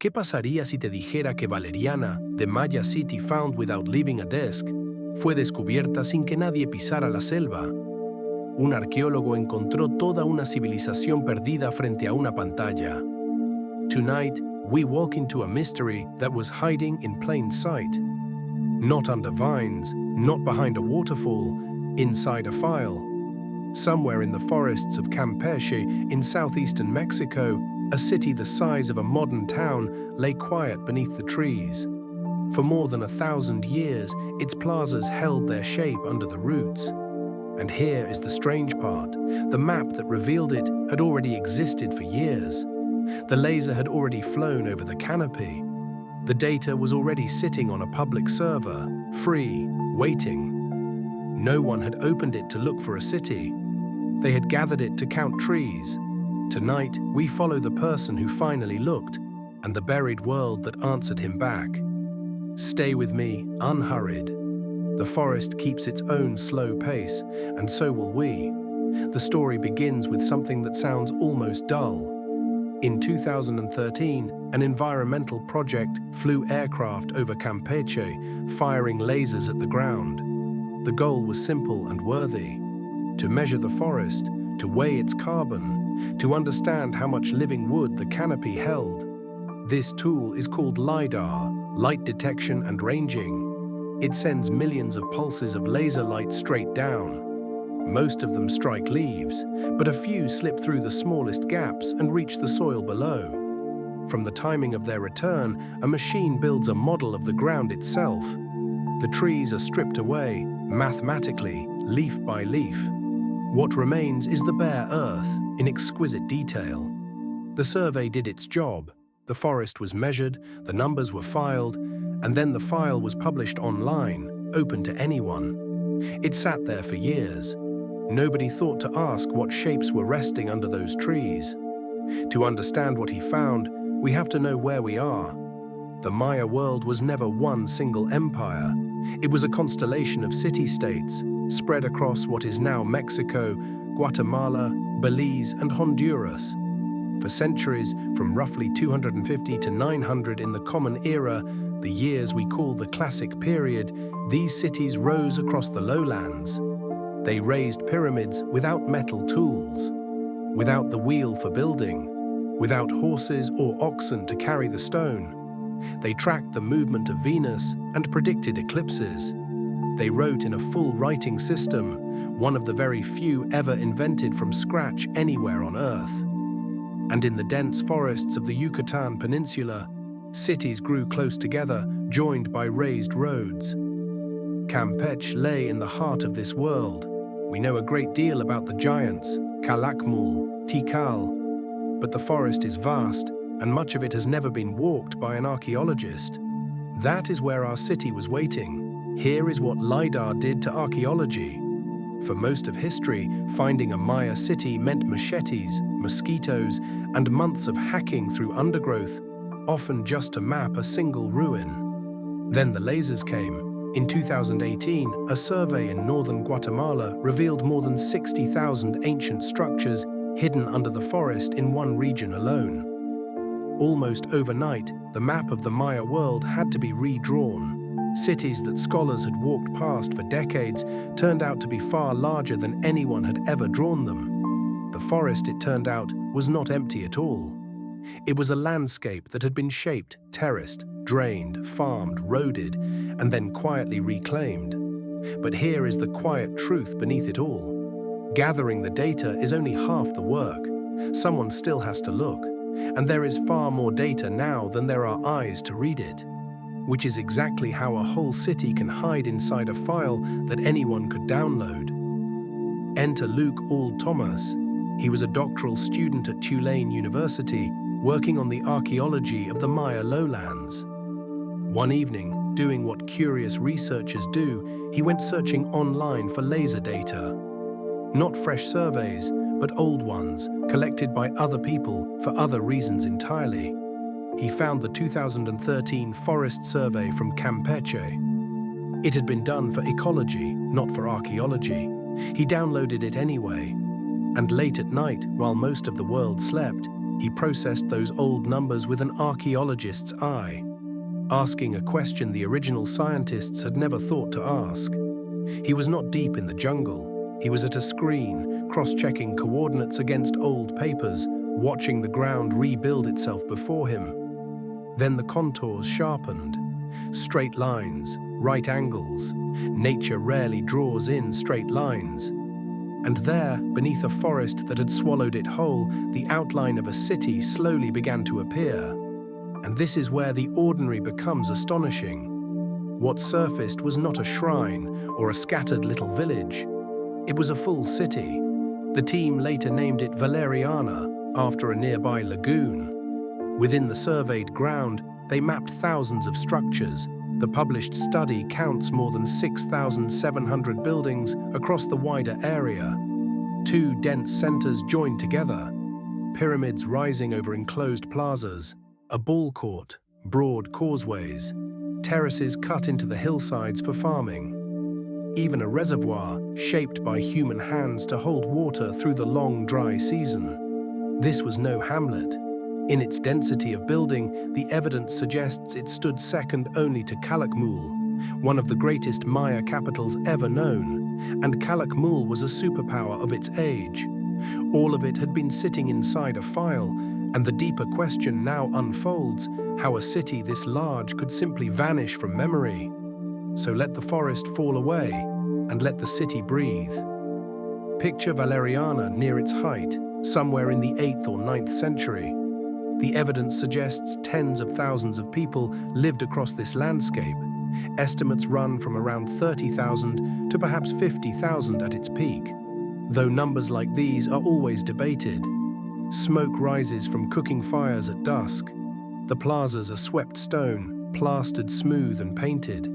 ¿Qué pasaría si te dijera que Valeriana, the Maya city found without leaving a desk, fue descubierta sin que nadie pisara la selva? Un arqueólogo encontró toda una civilización perdida frente a una pantalla. Tonight, we walk into a mystery that was hiding in plain sight. Not under vines, not behind a waterfall, inside a file. Somewhere in the forests of Campeche in southeastern Mexico, a city the size of a modern town lay quiet beneath the trees. For more than 1,000 years, its plazas held their shape under the roots. And here is the strange part. The map that revealed it had already existed for years. The laser had already flown over the canopy. The data was already sitting on a public server, free, waiting. No one had opened it to look for a city. They had gathered it to count trees. Tonight, we follow the person who finally looked, and the buried world that answered him back. Stay with me, unhurried. The forest keeps its own slow pace, and so will we. The story begins with something that sounds almost dull. In 2013, an environmental project flew aircraft over Campeche, firing lasers at the ground. The goal was simple and worthy: to measure the forest, to weigh its carbon, to understand how much living wood the canopy held. This tool is called LiDAR, light detection and ranging. It sends millions of pulses of laser light straight down. Most of them strike leaves, but a few slip through the smallest gaps and reach the soil below. From the timing of their return, a machine builds a model of the ground itself. The trees are stripped away, mathematically, leaf by leaf. What remains is the bare earth, in exquisite detail. The survey did its job. The forest was measured, the numbers were filed, and then the file was published online, open to anyone. It sat there for years. Nobody thought to ask what shapes were resting under those trees. To understand what he found, we have to know where we are. The Maya world was never one single empire. It was a constellation of city-states, spread across what is now Mexico, Guatemala, Belize, and Honduras. For centuries, from roughly 250 to 900 in the Common Era, the years we call the Classic Period, these cities rose across the lowlands. They raised pyramids without metal tools, without the wheel for building, without horses or oxen to carry the stone. They tracked the movement of Venus and predicted eclipses. They wrote in a full writing system, one of the very few ever invented from scratch anywhere on Earth. And in the dense forests of the Yucatan Peninsula, cities grew close together, joined by raised roads. Campeche lay in the heart of this world. We know a great deal about the giants, Calakmul, Tikal, but the forest is vast, and much of it has never been walked by an archaeologist. That is where our city was waiting. Here is what LiDAR did to archaeology. For most of history, finding a Maya city meant machetes, mosquitoes, and months of hacking through undergrowth, often just to map a single ruin. Then the lasers came. In 2018, a survey in northern Guatemala revealed more than 60,000 ancient structures hidden under the forest in one region alone. Almost overnight, the map of the Maya world had to be redrawn. Cities that scholars had walked past for decades turned out to be far larger than anyone had ever drawn them. The forest, it turned out, was not empty at all. It was a landscape that had been shaped, terraced, drained, farmed, roaded, and then quietly reclaimed. But here is the quiet truth beneath it all. Gathering the data is only half the work. Someone still has to look, and there is far more data now than there are eyes to read it. Which is exactly how a whole city can hide inside a file that anyone could download. Enter Luke Auld Thomas. He was a doctoral student at Tulane University, working on the archaeology of the Maya lowlands. One evening, doing what curious researchers do, he went searching online for laser data. Not fresh surveys, but old ones, collected by other people for other reasons entirely. He found the 2013 Forest Survey from Campeche. It had been done for ecology, not for archaeology. He downloaded it anyway. And late at night, while most of the world slept, He processed those old numbers with an archaeologist's eye, asking a question the original scientists had never thought to ask. He was not deep in the jungle. He was at a screen, cross-checking coordinates against old papers, watching the ground rebuild itself before him. Then the contours sharpened. Straight lines, right angles. Nature rarely draws in straight lines. And there, beneath a forest that had swallowed it whole, the outline of a city slowly began to appear. And this is where the ordinary becomes astonishing. What surfaced was not a shrine or a scattered little village. It was a full city. The team later named it Valeriana, after a nearby lagoon. Within the surveyed ground, they mapped thousands of structures. The published study counts more than 6,700 buildings across the wider area. Two dense centers joined together, pyramids rising over enclosed plazas, a ball court, broad causeways, terraces cut into the hillsides for farming. Even a reservoir shaped by human hands to hold water through the long, dry season. This was no hamlet. In its density of building, the evidence suggests it stood second only to Calakmul, one of the greatest Maya capitals ever known, and Calakmul was a superpower of its age. All of it had been sitting inside a file, and the deeper question now unfolds, how a city this large could simply vanish from memory. So let the forest fall away, and let the city breathe. Picture Valeriana near its height, somewhere in the 8th or 9th century. The evidence suggests tens of thousands of people lived across this landscape. Estimates run from around 30,000 to perhaps 50,000 at its peak, though numbers like these are always debated. Smoke rises from cooking fires at dusk. The plazas are swept stone, plastered smooth and painted.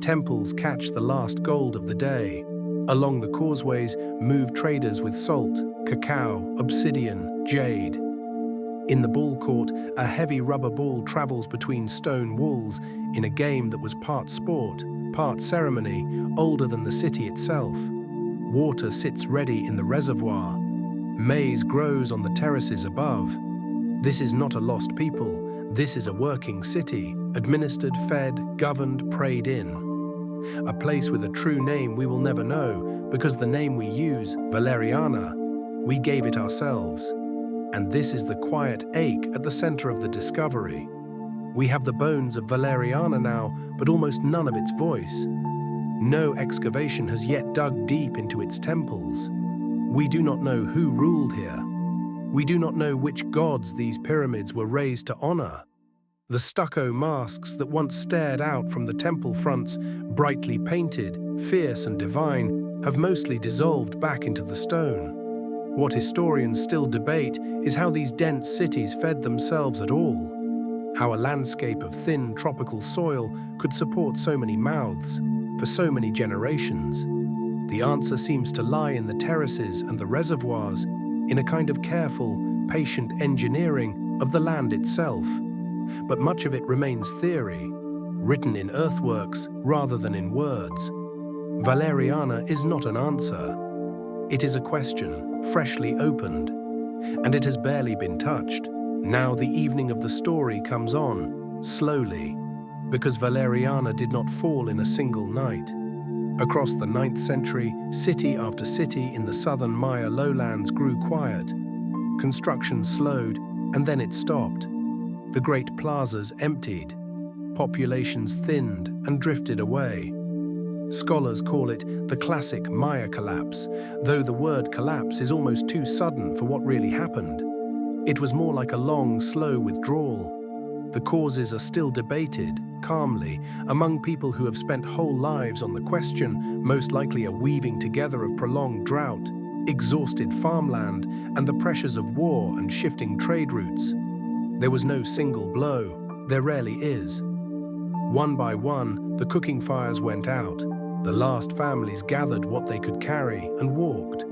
Temples catch the last gold of the day. Along the causeways move traders with salt, cacao, obsidian, jade. In the ball court, a heavy rubber ball travels between stone walls in a game that was part sport, part ceremony, older than the city itself. Water sits ready in the reservoir. Maize grows on the terraces above. This is not a lost people. This is a working city, administered, fed, governed, prayed in. A place with a true name we will never know, because the name we use, Valeriana, we gave it ourselves. And this is the quiet ache at the center of the discovery. We have the bones of Valeriana now, but almost none of its voice. No excavation has yet dug deep into its temples. We do not know who ruled here. We do not know which gods these pyramids were raised to honor. The stucco masks that once stared out from the temple fronts, brightly painted, fierce and divine, have mostly dissolved back into the stone. What historians still debate is how these dense cities fed themselves at all. How a landscape of thin tropical soil could support so many mouths for so many generations. The answer seems to lie in the terraces and the reservoirs, in a kind of careful, patient engineering of the land itself. But much of it remains theory, written in earthworks rather than in words. Valeriana is not an answer. It is a question, freshly opened, and it has barely been touched. Now the evening of the story comes on, slowly, because Valeriana did not fall in a single night. Across the 9th century, city after city in the southern Maya lowlands grew quiet. Construction slowed, and then it stopped. The great plazas emptied. Populations thinned and drifted away. Scholars call it the classic Maya collapse, though the word collapse is almost too sudden for what really happened. It was more like a long, slow withdrawal. The causes are still debated, calmly, among people who have spent whole lives on the question, most likely a weaving together of prolonged drought, exhausted farmland, and the pressures of war and shifting trade routes. There was no single blow. There rarely is. One by one, the cooking fires went out. The last families gathered what they could carry and walked.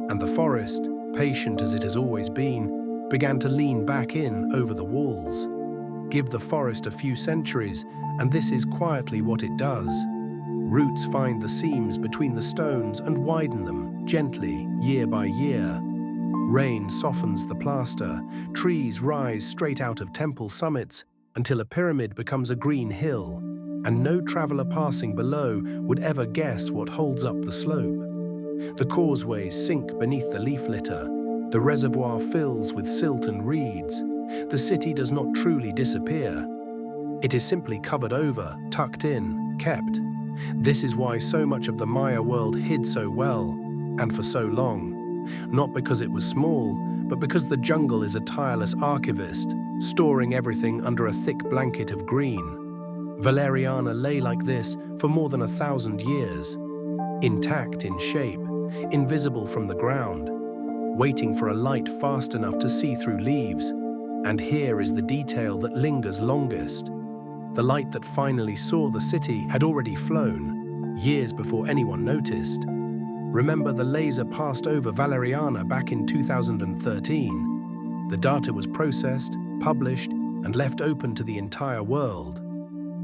And the forest, patient as it has always been, began to lean back in over the walls. Give the forest a few centuries, and this is quietly what it does. Roots find the seams between the stones and widen them, gently, year by year. Rain softens the plaster, trees rise straight out of temple summits until a pyramid becomes a green hill, and no traveler passing below would ever guess what holds up the slope. The causeways sink beneath the leaf litter, the reservoir fills with silt and reeds. The city does not truly disappear. It is simply covered over, tucked in, kept. This is why so much of the Maya world hid so well, and for so long. Not because it was small, but because the jungle is a tireless archivist, storing everything under a thick blanket of green. Valeriana lay like this for more than 1,000 years, intact in shape, invisible from the ground, waiting for a light fast enough to see through leaves. And here is the detail that lingers longest. The light that finally saw the city had already flown, years before anyone noticed. Remember, the laser passed over Valeriana back in 2013. The data was processed, published, and left open to the entire world.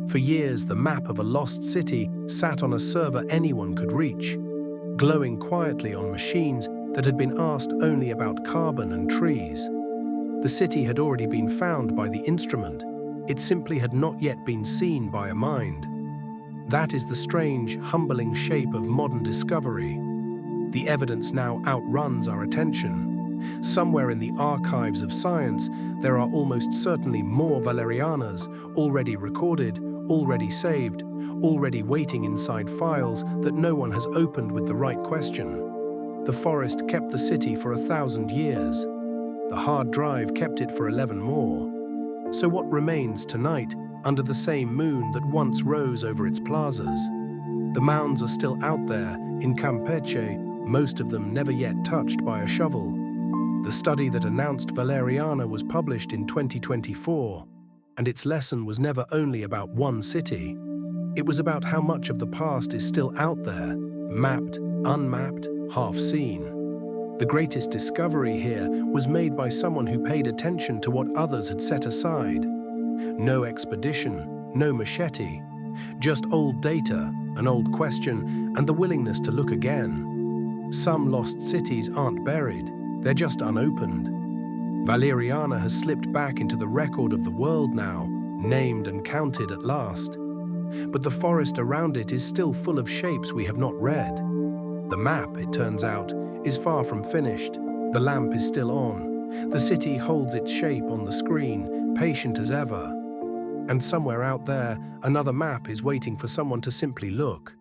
For years, the map of a lost city sat on a server anyone could reach, glowing quietly on machines that had been asked only about carbon and trees. The city had already been found by the instrument. It simply had not yet been seen by a mind. That is the strange, humbling shape of modern discovery. The evidence now outruns our attention. Somewhere in the archives of science, there are almost certainly more Valerianas already recorded, already saved, already waiting inside files that no one has opened with the right question. The forest kept the city for 1,000 years. The hard drive kept it for 11 more. So what remains tonight under the same moon that once rose over its plazas? The mounds are still out there in Campeche, most of them never yet touched by a shovel. The study that announced Valeriana was published in 2024, and its lesson was never only about one city. It was about how much of the past is still out there, mapped, unmapped, half seen. The greatest discovery here was made by someone who paid attention to what others had set aside. No expedition, no machete, just old data, an old question, and the willingness to look again. Some lost cities aren't buried, they're just unopened. Valeriana has slipped back into the record of the world now, named and counted at last. But the forest around it is still full of shapes we have not read. The map, it turns out, is far from finished. The lamp is still on. The city holds its shape on the screen, patient as ever. And somewhere out there, another map is waiting for someone to simply look.